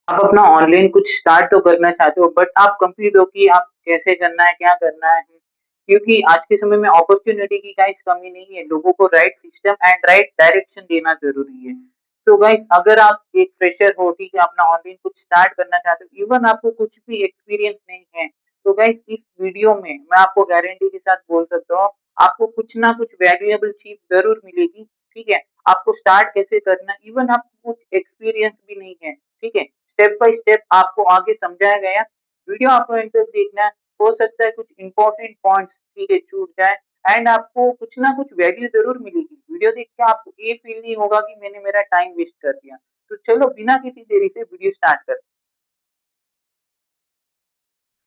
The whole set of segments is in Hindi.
आप अपना ऑनलाइन कुछ स्टार्ट तो करना चाहते हो बट आप कंफ्यूज़ हो कि आप कैसे करना है, क्या करना है? क्योंकि आज के समय में अपॉर्च्युनिटी की गाइस कमी नहीं है, लोगों को right system and right direction देना ज़रूरी है। तो गाइस अगर आप एक फ्रेशर हो, ठीक है, अपना ऑनलाइन कुछ स्टार्ट करना चाहते हो, इवन आपको कुछ भी एक्सपीरियंस नहीं है, तो गाइस इस वीडियो में मैं आपको गारंटी के साथ बोल सकता हूँ, आपको कुछ ना कुछ वैल्यूएबल चीज़ ज़रूर मिलेगी, ठीक है? आपको स्टार्ट कैसे करना है, इवन आपको कुछ एक्सपीरियंस भी नहीं है, ठीक है? स्टेप बाय स्टेप आपको आगे समझाया गया। वीडियो आपको एंड तक देखना है। हो सकता है कुछ इंपॉर्टेंट पॉइंट्स, ठीक है, छूट जाए एंड आपको कुछ ना कुछ वैल्यू ज़रूर मिलेगी। वीडियो देख के आपको ये फील नहीं होगा कि मैंने मेरा टाइम वेस्ट कर दिया। तो चलो बिना किसी देरी से वीडियो स्टार्ट करते हैं।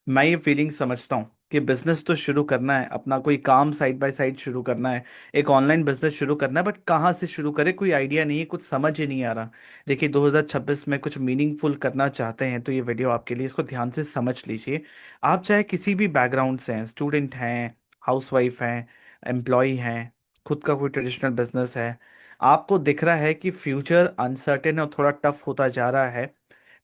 मैं ये फीलिंग समझता हूँ कि बिजनेस तो शुरू करना है, अपना कोई काम साइड बाय साइड शुरू करना है, एक ऑनलाइन बिजनेस शुरू करना है, बट कहाँ से शुरू करें कोई आइडिया नहीं है, कुछ समझ ही नहीं आ रहा। देखिए 2026 में कुछ मीनिंगफुल करना चाहते हैं तो ये वीडियो आपके लिए, इसको ध्यान से समझ लीजिए। आप चाहे किसी भी बैकग्राउंड से हैं, स्टूडेंट हैं, हाउसवाइफ हैं, एम्प्लॉय हैं, खुद का कोई ट्रेडिशनल बिजनेस है, आपको दिख रहा है कि फ्यूचर अनसर्टेन और थोड़ा टफ होता जा रहा है,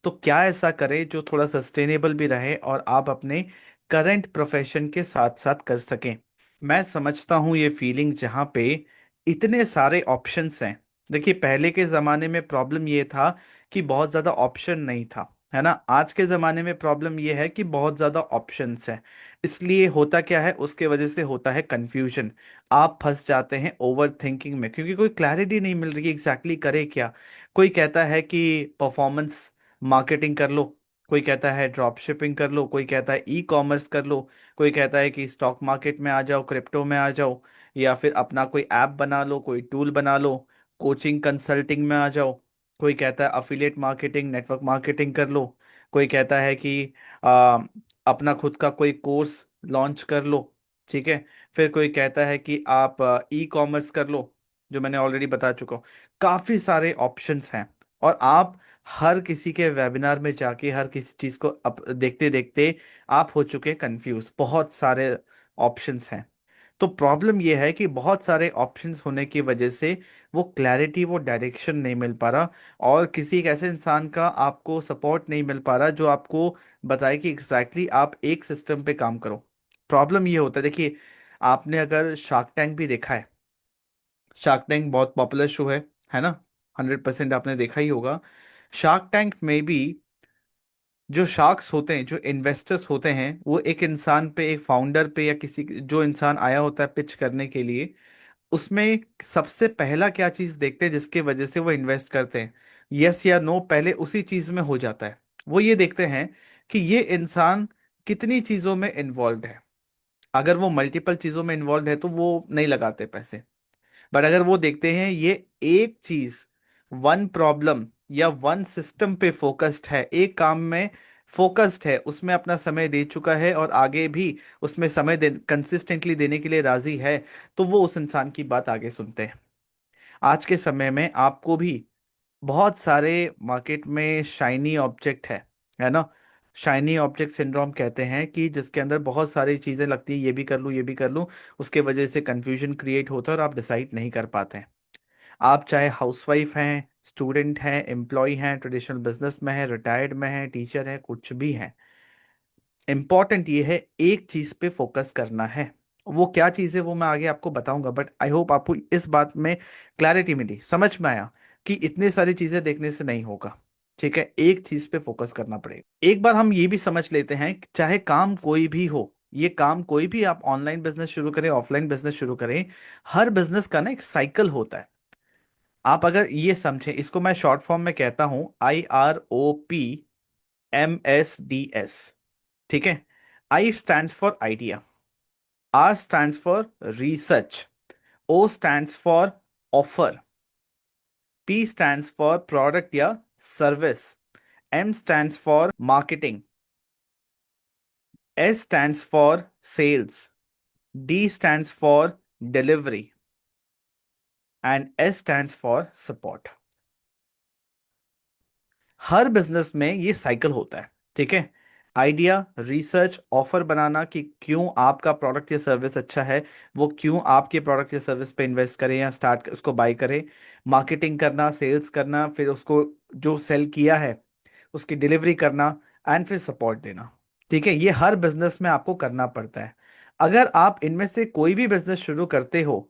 तो क्या ऐसा करें जो थोड़ा सस्टेनेबल भी रहे और आप अपने करंट प्रोफेशन के साथ साथ कर सकें। मैं समझता हूं ये फीलिंग, जहां पे इतने सारे ऑप्शंस हैं। देखिए पहले के ज़माने में प्रॉब्लम ये था कि बहुत ज़्यादा ऑप्शन नहीं था, है ना। आज के ज़माने में प्रॉब्लम ये है कि बहुत ज़्यादा ऑप्शंस हैं। इसलिए होता क्या है, उसके वजह से होता है कंफ्यूजन। आप फंस जाते हैं ओवर थिंकिंग में, क्योंकि कोई क्लैरिटी नहीं मिल रही एग्जैक्टली करे क्या। कोई कहता है कि परफॉर्मेंस मार्केटिंग कर लो, कोई कहता है ड्रॉप शिपिंग कर लो, कोई कहता है ई कॉमर्स कर लो, कोई कहता है कि स्टॉक मार्केट में आ जाओ, क्रिप्टो में आ जाओ, या फिर अपना कोई ऐप बना लो, कोई टूल बना लो, कोचिंग कंसल्टिंग में आ जाओ। कोई कहता है अफिलिएट मार्केटिंग, नेटवर्क मार्केटिंग कर लो। कोई कहता है कि आ, अपना खुद का कोई कोर्स लॉन्च कर लो, ठीक है। फिर कोई कहता है कि आप ई कॉमर्स कर लो, जो मैंने ऑलरेडी बता चुका हूँ। काफ़ी सारे ऑप्शंस हैं, और आप हर किसी के वेबिनार में जाके हर किसी चीज़ को देखते देखते आप हो चुके कंफ्यूज। बहुत सारे ऑप्शंस हैं। तो प्रॉब्लम यह है कि बहुत सारे ऑप्शंस होने की वजह से वो क्लैरिटी, वो डायरेक्शन नहीं मिल पा रहा, और किसी एक ऐसे इंसान का आपको सपोर्ट नहीं मिल पा रहा जो आपको बताए कि एग्जैक्टली आप एक सिस्टम पे काम करो। प्रॉब्लम ये होता है, देखिए आपने अगर शार्क टैंक भी देखा है, शार्क टैंक बहुत पॉपुलर शो है ना। 100% आपने देखा ही होगा। शार्क टैंक में भी जो शार्क्स होते हैं, जो इन्वेस्टर्स होते हैं, वो एक इंसान पे, एक फाउंडर पे, या किसी जो इंसान आया होता है पिच करने के लिए, उसमें सबसे पहला क्या चीज देखते हैं जिसके वजह से वो इन्वेस्ट करते हैं, यस या नो पहले उसी चीज में हो जाता है। वो ये देखते हैं कि ये इंसान कितनी चीजों में इन्वॉल्व है। अगर वो मल्टीपल चीजों में इन्वॉल्व है तो वो नहीं लगाते पैसे। बट अगर वो देखते हैं ये एक चीज, वन प्रॉब्लम या वन सिस्टम पे फोकस्ड है, एक काम में फोकस्ड है, उसमें अपना समय दे चुका है और आगे भी उसमें समय कंसिस्टेंटली देने के लिए राजी है, तो वो उस इंसान की बात आगे सुनते हैं। आज के समय में आपको भी बहुत सारे मार्केट में शाइनी ऑब्जेक्ट है ना। शाइनी ऑब्जेक्ट सिंड्रोम कहते हैं कि जिसके अंदर बहुत सारी चीजें लगती है, ये भी कर लूँ, ये भी कर लूँ, उसके वजह से कंफ्यूजन क्रिएट होता है और आप डिसाइड नहीं कर पाते हैं। आप चाहे हाउसवाइफ हैं, स्टूडेंट हैं, एम्प्लॉय हैं, ट्रेडिशनल बिजनेस में है, रिटायर्ड में है, टीचर है, कुछ भी है, इंपॉर्टेंट ये है एक चीज पे फोकस करना है। वो क्या चीज है वो मैं आगे आपको बताऊंगा, बट आई होप आपको इस बात में क्लैरिटी मिली, समझ में आया कि इतनी सारी चीजें देखने से नहीं होगा। ठीक है, एक चीज पे फोकस करना पड़ेगा। एक बार हम ये भी समझ लेते हैं कि चाहे काम कोई भी हो, ये काम कोई भी, आप ऑनलाइन बिजनेस शुरू करें, ऑफलाइन बिजनेस शुरू करें, हर बिजनेस का ना एक साइकिल होता है। आप अगर ये समझें, इसको मैं शॉर्ट फॉर्म में कहता हूं IROPMSDS, ठीक है। I stands for idea, R stands for research, O stands for offer, P stands for product या service, M stands for marketing, S stands for sales, D stands for delivery, and S stands for support. हर बिजनेस में ये साइकिल होता है, ठीक है। आइडिया, रिसर्च, ऑफर बनाना कि क्यों आपका प्रोडक्ट या सर्विस अच्छा है, वो क्यों आपके प्रोडक्ट या सर्विस पे इन्वेस्ट करें या स्टार्ट उसको बाय करें। मार्केटिंग करना, सेल्स करना, फिर उसको जो सेल किया है उसकी डिलीवरी करना एंड फिर सपोर्ट देना। ठीक है, ये हर बिजनेस में आपको करना पड़ता है। अगर आप इनमें से कोई भी बिजनेस शुरू करते हो,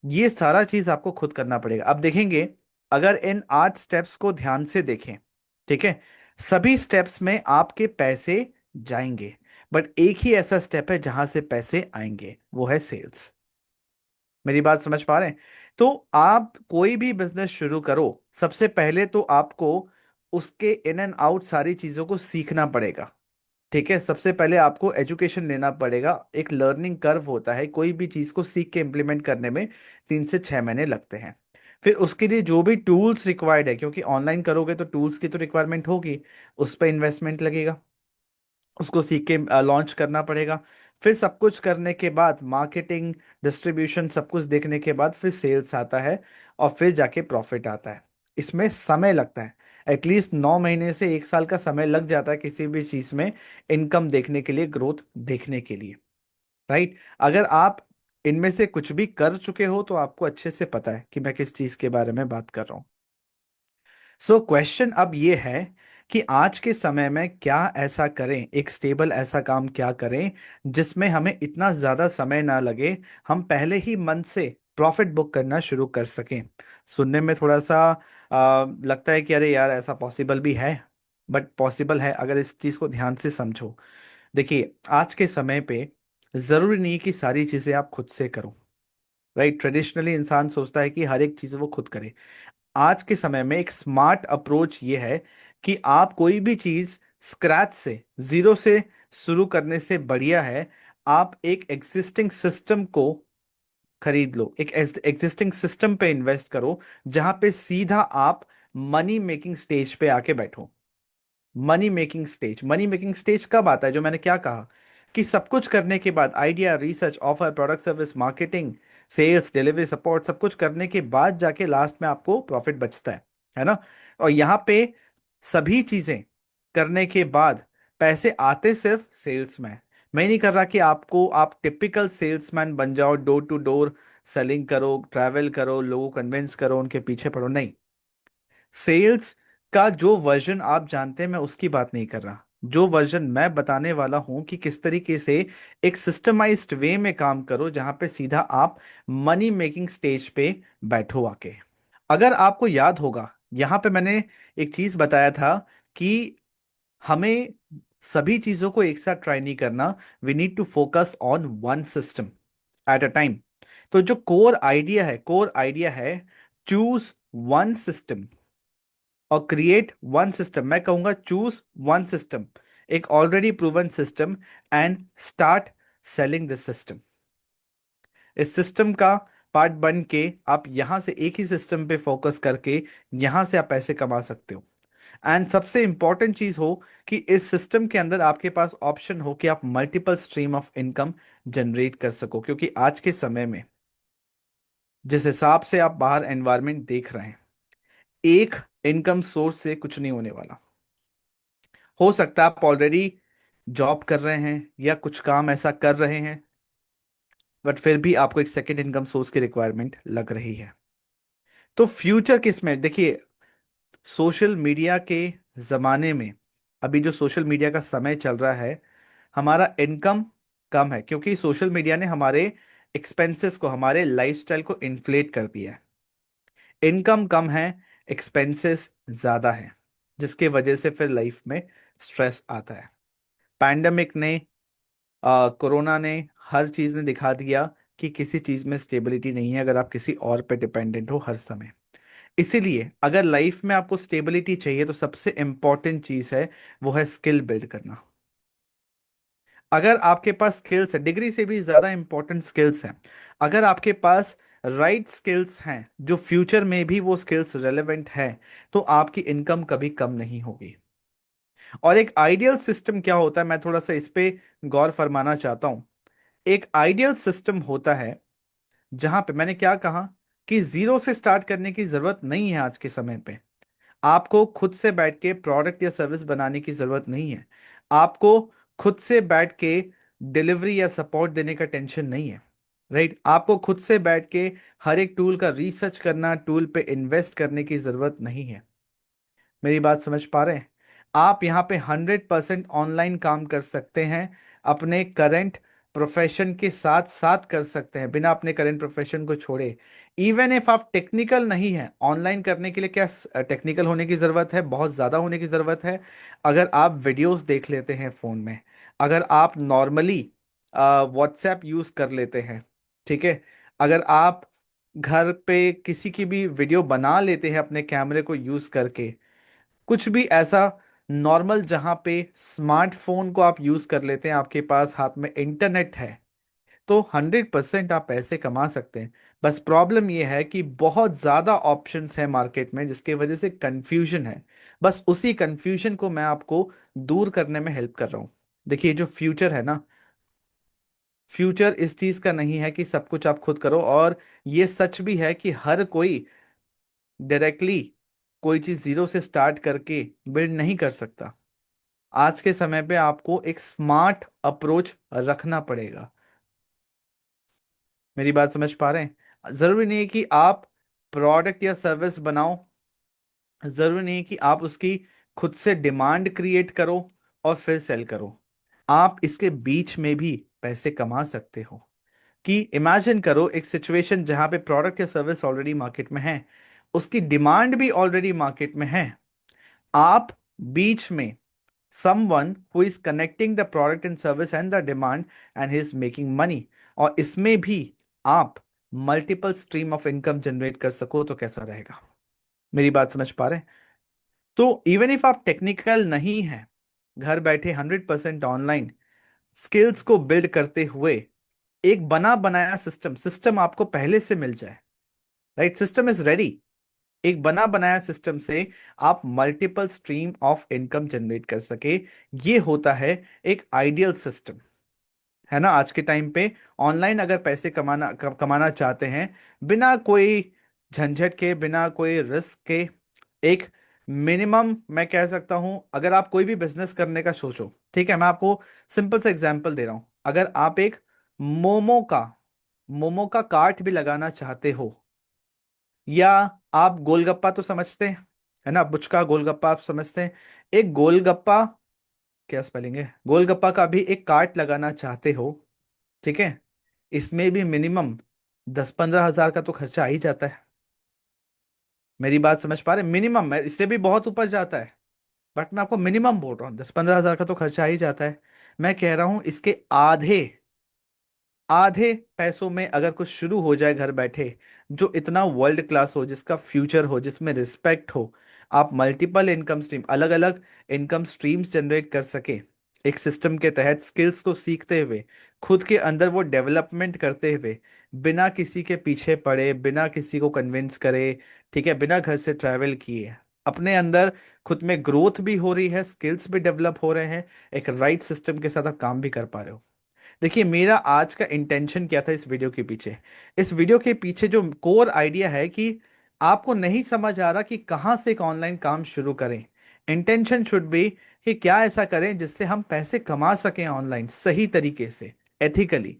ये सारा चीज आपको खुद करना पड़ेगा। अब देखेंगे, अगर इन 8 स्टेप्स को ध्यान से देखें, ठीक है, सभी स्टेप्स में आपके पैसे जाएंगे, बट एक ही ऐसा स्टेप है जहां से पैसे आएंगे, वो है सेल्स। मेरी बात समझ पा रहे हैं? तो आप कोई भी बिजनेस शुरू करो, सबसे पहले तो आपको उसके इन एंड आउट सारी चीजों को सीखना पड़ेगा। ठीक है, सबसे पहले आपको एजुकेशन लेना पड़ेगा। एक लर्निंग कर्व होता है, कोई भी चीज को सीख के इंप्लीमेंट करने में 3 से 6 महीने लगते हैं। फिर उसके लिए जो भी टूल्स रिक्वायर्ड है, क्योंकि ऑनलाइन करोगे तो टूल्स की तो रिक्वायरमेंट होगी, उस पर इन्वेस्टमेंट लगेगा, उसको सीख के लॉन्च करना पड़ेगा। फिर सब कुछ करने के बाद मार्केटिंग, डिस्ट्रीब्यूशन, सब कुछ देखने के बाद फिर सेल्स आता है, और फिर जाके प्रॉफिट आता है। इसमें समय लगता है, एटलीस्ट 9 महीने से 1 साल का समय लग जाता है किसी भी चीज में इनकम देखने के लिए, ग्रोथ देखने के लिए। राइट? अगर आप इनमें से कुछ भी कर चुके हो तो आपको अच्छे से पता है कि मैं किस चीज के बारे में बात कर रहा हूं। सो क्वेश्चन अब ये है कि आज के समय में क्या ऐसा करें, एक स्टेबल ऐसा काम क्या करें जिसमें हमें इतना ज्यादा समय ना लगे, हम पहले ही मंथ से प्रॉफिट बुक करना शुरू कर सकें। सुनने में थोड़ा सा लगता है कि अरे यार ऐसा पॉसिबल भी है, बट पॉसिबल है अगर इस चीज को ध्यान से समझो। देखिए, आज के समय पे जरूरी नहीं कि सारी चीजें आप खुद से करो। राइट? ट्रेडिशनली इंसान सोचता है कि हर एक चीज वो खुद करे। आज के समय में एक स्मार्ट अप्रोच ये है कि आप कोई भी चीज स्क्रैच से, जीरो से शुरू करने से बढ़िया है आप एक एग्जिस्टिंग सिस्टम को खरीद लो, एक एग्जिस्टिंग सिस्टम पे इन्वेस्ट करो, जहां पे सीधा आप मनी मेकिंग स्टेज पे आके बैठो। Money making stage, money making stage कब आता है? जो मैंने क्या कहा कि सब कुछ करने के बाद, idea, research, offer, product, service, marketing, sales, delivery, support, सब कुछ करने के बाद जाके लास्ट में आपको प्रॉफिट बचता है ना? और यहाँ पे सभी चीजें करने के बाद पैसे आते सिर्फ सेल्स में। मैं नहीं कर रहा कि आपको, आप टिपिकल सेल्समैन बन जाओ, डोर टू डोर सेलिंग करो, ट्रैवल करो, लोगों को कन्विंस करो, उनके पीछे पड़ो, नहीं। सेल्स का जो वर्जन आप जानते हैं, मैं उसकी बात नहीं कर रहा। जो वर्जन मैं बताने वाला हूं कि किस तरीके से एक सिस्टमाइज्ड वे में काम करो, जहां पे सीधा आप मनी मेकिंग स्टेज पे बैठो आके। अगर आपको याद होगा, यहां पे मैंने एक चीज बताया था कि हमें सभी चीजों को एक साथ ट्राई नहीं करना, we need to focus on one system at a time. तो जो कोर आइडिया है, चूज वन सिस्टम और क्रिएट वन सिस्टम। मैं कहूंगा चूज वन सिस्टम, एक already proven system, and start selling this system. इस सिस्टम का पार्ट बन के आप यहां से एक ही सिस्टम पे फोकस करके यहां से आप पैसे कमा सकते हो। एंड सबसे इंपॉर्टेंट चीज हो कि इस सिस्टम के अंदर आपके पास ऑप्शन हो कि आप multiple stream of income generate कर सको, क्योंकि आज के समय में जिस हिसाब से आप बाहर एनवायरनमेंट देख रहे हैं, एक इनकम सोर्स से कुछ नहीं होने वाला। हो सकता है आप ऑलरेडी जॉब कर रहे हैं या कुछ काम ऐसा कर रहे हैं, बट फिर भी आपको एक सेकेंड इनकम सोर्स की रिक्वायरमेंट लग रही है। तो फ्यूचर किस में, देखिए, सोशल मीडिया के जमाने में, अभी जो सोशल मीडिया का समय चल रहा है, हमारा इनकम कम है क्योंकि सोशल मीडिया ने हमारे एक्सपेंसेस को, हमारे लाइफस्टाइल को इन्फ्लेट कर दिया है। इनकम कम है, एक्सपेंसेस ज्यादा है, जिसके वजह से फिर लाइफ में स्ट्रेस आता है। पैंडमिक ने, कोरोना ने, हर चीज ने दिखा दिया कि किसी चीज में स्टेबिलिटी नहीं है अगर आप किसी और पे डिपेंडेंट हो हर समय। इसीलिए अगर लाइफ में आपको स्टेबिलिटी चाहिए तो सबसे इंपॉर्टेंट चीज है, वो है स्किल बिल्ड करना। अगर आपके पास स्किल्स है, डिग्री से भी ज्यादा इंपॉर्टेंट स्किल्स हैं। अगर आपके पास राइट स्किल्स हैं, जो फ्यूचर में भी वो स्किल्स रेलेवेंट है, तो आपकी इनकम कभी कम नहीं होगी। और एक आइडियल सिस्टम क्या होता है, मैं थोड़ा सा इस पे गौर फरमाना चाहता हूं। एक आइडियल सिस्टम होता है जहां पे मैंने क्या कहा कि जीरो से स्टार्ट करने की जरूरत नहीं है। आज के समय पे आपको खुद से बैठ के प्रोडक्ट या सर्विस बनाने की जरूरत नहीं है। आपको खुद से बैठ के डिलीवरी या सपोर्ट देने का टेंशन नहीं है। राइट? आपको खुद से बैठ के हर एक टूल का रिसर्च करना, टूल पे इन्वेस्ट करने की जरूरत नहीं है। मेरी बात समझ पा रहे हैं? आप यहाँ पे 100% ऑनलाइन काम कर सकते हैं, अपने करंट प्रोफेशन के साथ साथ कर सकते हैं, बिना अपने करंट प्रोफेशन को छोड़े। इवन इफ आप टेक्निकल नहीं है, ऑनलाइन करने के लिए क्या टेक्निकल होने की ज़रूरत है? बहुत ज़्यादा होने की ज़रूरत है। अगर आप वीडियोस देख लेते हैं फ़ोन में, अगर आप नॉर्मली व्हाट्सएप यूज़ कर लेते हैं, ठीक है, अगर आप घर पे किसी की भी वीडियो बना लेते हैं अपने कैमरे को यूज़ करके, कुछ भी ऐसा नॉर्मल जहां पे स्मार्टफोन को आप यूज कर लेते हैं, आपके पास हाथ में इंटरनेट है, तो 100% आप पैसे कमा सकते हैं। बस प्रॉब्लम यह है कि बहुत ज्यादा ऑप्शंस हैं मार्केट में, जिसकी वजह से कंफ्यूजन है। बस उसी कंफ्यूजन को मैं आपको दूर करने में हेल्प कर रहा हूं। देखिए, जो फ्यूचर है ना, फ्यूचर इस चीज का नहीं है कि सब कुछ आप खुद करो, और ये सच भी है कि हर कोई डायरेक्टली कोई चीज जीरो से स्टार्ट करके बिल्ड नहीं कर सकता। आज के समय पे आपको एक स्मार्ट अप्रोच रखना पड़ेगा। मेरी बात समझ पा रहे हैं? जरूरी नहीं है कि आप प्रोडक्ट या सर्विस बनाओ, जरूरी नहीं है कि आप उसकी खुद से डिमांड क्रिएट करो और फिर सेल करो। आप इसके बीच में भी पैसे कमा सकते हो। कि इमेजिन करो एक सिचुएशन जहां पे प्रोडक्ट या सर्विस ऑलरेडी मार्केट में है, उसकी डिमांड भी ऑलरेडी मार्केट में है, आप बीच में someone who is connecting the product and service and the demand, and he is making money, और इसमें भी आप multiple stream of income generate कर सको, तो कैसा रहेगा? मेरी बात समझ पा रहे हैं? तो इवन इफ आप टेक्निकल नहीं है, घर बैठे 100% ऑनलाइन स्किल्स को बिल्ड करते हुए एक बना बनाया सिस्टम सिस्टम आपको पहले से मिल जाए, राइट, सिस्टम इज रेडी, एक बना बनाया सिस्टम से आप multiple stream of income generate कर सके, ये होता है एक आइडियल सिस्टम, है ना? आज के टाइम पे ऑनलाइन अगर पैसे कमाना चाहते हैं, बिना कोई झंझट के, बिना कोई रिस्क के, एक मिनिमम मैं कह सकता हूं, अगर आप कोई भी बिजनेस करने का सोचो, ठीक है, मैं आपको सिंपल सा एग्जांपल दे रहा हूं। अगर आप एक मोमो का मोमो का कार्ट भी लगाना चाहते हो, या आप गोलगप्पा तो समझते हैं, है ना, पुचका गोलगप्पा आप समझते हैं, एक गोलगप्पा, क्या स्पेलिंग है, गोलगप्पा का भी एक कार्ट लगाना चाहते हो, ठीक है, इसमें भी मिनिमम 10-15 हजार का तो खर्चा आ ही जाता है। मेरी बात समझ पा रहे? मिनिमम है, इससे भी बहुत ऊपर जाता है, बट मैं आपको मिनिमम बोल रहा हूँ, 10-15 हजार का तो खर्चा आ ही जाता है। मैं कह रहा हूं इसके आधे आधे पैसों में अगर कुछ शुरू हो जाए घर बैठे, जो इतना वर्ल्ड क्लास हो, जिसका फ्यूचर हो, जिसमें रिस्पेक्ट हो, आप मल्टीपल इनकम स्ट्रीम, अलग अलग इनकम स्ट्रीम्स जनरेट कर सके, एक सिस्टम के तहत स्किल्स को सीखते हुए, खुद के अंदर वो डेवलपमेंट करते हुए, बिना किसी के पीछे पड़े, बिना किसी को कन्विंस करे, ठीक है, बिना घर से ट्रैवल किए, अपने अंदर खुद में ग्रोथ भी हो रही है, स्किल्स भी डेवलप हो रहे हैं, एक राइट सिस्टम के साथ आप काम भी कर पा रहे हो। देखिए, मेरा आज का इंटेंशन क्या था इस वीडियो के पीछे? इस वीडियो के पीछे जो कोर आइडिया है कि आपको नहीं समझ आ रहा कि कहाँ से एक ऑनलाइन काम शुरू करें। इंटेंशन शुड बी कि क्या ऐसा करें जिससे हम पैसे कमा सकें ऑनलाइन सही तरीके से, एथिकली,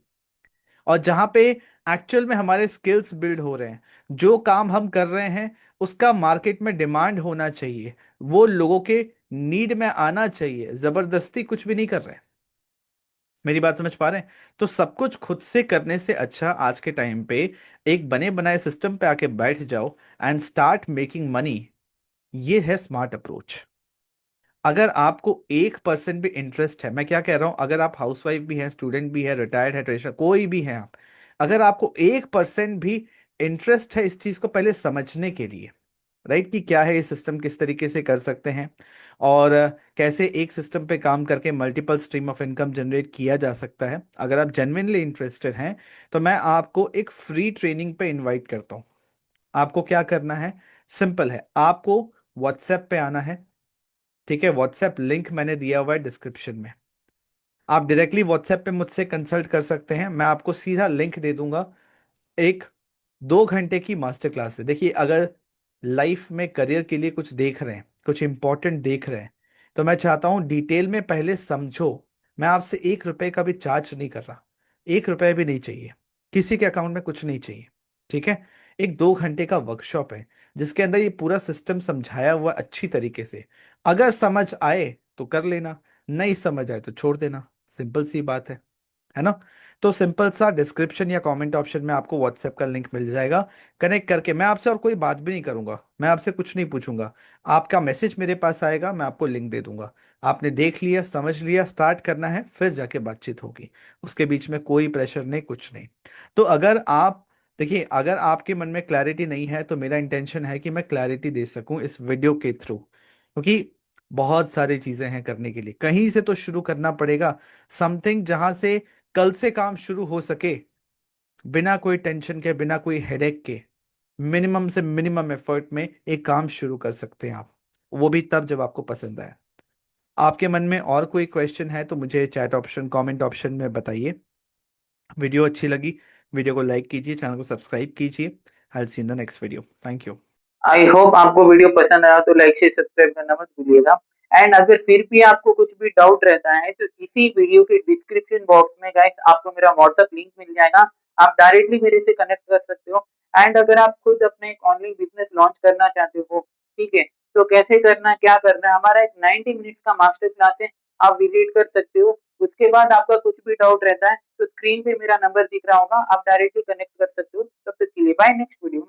और जहां पे एक्चुअल में हमारे स्किल्स बिल्ड हो रहे हैं, जो काम हम कर रहे हैं उसका मार्केट में डिमांड होना चाहिए, वो लोगों के नीड में आना चाहिए, जबरदस्ती कुछ भी नहीं कर रहे हैं। मेरी बात समझ पा रहे हैं? तो सब कुछ खुद से करने से अच्छा आज के टाइम पे एक बने बनाए सिस्टम पे आके बैठ जाओ एंड स्टार्ट मेकिंग मनी। ये है स्मार्ट अप्रोच। अगर आपको 1% भी इंटरेस्ट है, मैं क्या कह रहा हूं, अगर आप हाउसवाइफ भी हैं, स्टूडेंट भी है, रिटायर्ड है, ट्रेजर, कोई भी है आप, अगर आपको 1% भी इंटरेस्ट है इस चीज को पहले समझने के लिए, राइट, कि क्या है ये सिस्टम, किस तरीके से कर सकते हैं, और कैसे एक सिस्टम पे काम करके multiple stream of income generate किया जा सकता है, अगर आप जेन्युइनली इंटरेस्टेड हैं, तो मैं आपको एक फ्री ट्रेनिंग पे इनवाइट करता हूं। आपको क्या करना है? सिंपल है, आपको व्हाट्सएप पे आना है, ठीक है, व्हाट्सएप लिंक मैंने दिया हुआ है डिस्क्रिप्शन में, आप डायरेक्टली व्हाट्सएप पे मुझसे कंसल्ट कर सकते हैं, मैं आपको सीधा लिंक दे दूंगा एक 2 घंटे की मास्टर क्लास है। देखिए, अगर लाइफ में करियर के लिए कुछ देख रहे हैं, कुछ इंपॉर्टेंट देख रहे हैं, तो मैं चाहता हूं डिटेल में पहले समझो। मैं आपसे 1 रुपए का भी चार्ज नहीं कर रहा, 1 रुपए भी नहीं चाहिए, किसी के अकाउंट में कुछ नहीं चाहिए, ठीक है? एक 2 घंटे का वर्कशॉप है जिसके अंदर ये पूरा सिस्टम समझाया हुआ अच्छी तरीके से। अगर समझ आए तो कर लेना, नहीं समझ आए तो छोड़ देना। सिंपल सी बात है ना। तो सिंपल सा डिस्क्रिप्शन या कमेंट ऑप्शन में आपको व्हाट्सएप का लिंक मिल जाएगा। कनेक्ट करके मैं आपसे और कोई बात भी नहीं करूंगा, मैं आपसे कुछ नहीं पूछूंगा। आपका मैसेज मेरे पास आएगा, मैं आपको लिंक दे दूंगा। आपने देख लिया, समझ लिया, स्टार्ट करना है, फिर जाके बातचीत होगी। उसके बीच में कोई प्रेशर नहीं, कुछ नहीं। तो अगर आप देखिए, अगर आपके मन में क्लैरिटी नहीं है तो मेरा इंटेंशन है कि मैं क्लैरिटी दे सकूं इस वीडियो के थ्रू, क्योंकि बहुत सारी चीजें हैं करने के लिए। कहीं से तो शुरू करना पड़ेगा, समथिंग जहां से कल से काम शुरू हो सके, बिना कोई टेंशन के, बिना कोई हेडेक के, मिनिमम से मिनिमम एफर्ट में एक काम शुरू कर सकते हैं आप। वो भी तब जब आपको पसंद आए। आपके मन में और कोई क्वेश्चन है तो मुझे चैट ऑप्शन, कमेंट ऑप्शन में बताइए। वीडियो अच्छी लगी, वीडियो को लाइक कीजिए, चैनल को सब्सक्राइब कीजिए। I see in the next video. Thank you. I hope आपको वीडियो पसंद आया तो लाइक से सब्सक्राइब करना मत भूलिएगा। एंड अगर फिर भी आपको कुछ भी डाउट रहता है तो इसी वीडियो के डिस्क्रिप्शन बॉक्स में गाइस आपको मेरा व्हाट्सएप लिंक मिल जाएगा। आप डायरेक्टली मेरे से कनेक्ट कर सकते हो। एंड अगर आप खुद अपने एक ऑनलाइन बिजनेस लॉन्च करना चाहते हो, ठीक है, तो कैसे करना है, क्या करना है, हमारा एक 90 मिनट्स का मास्टर क्लास है, आप विजिट कर सकते हो। उसके बाद आपका कुछ भी डाउट रहता है तो स्क्रीन पे मेरा नंबर दिख रहा होगा, आप डायरेक्टली कनेक्ट कर सकते हो। तब तक के लिए बाय, नेक्स्ट वीडियो।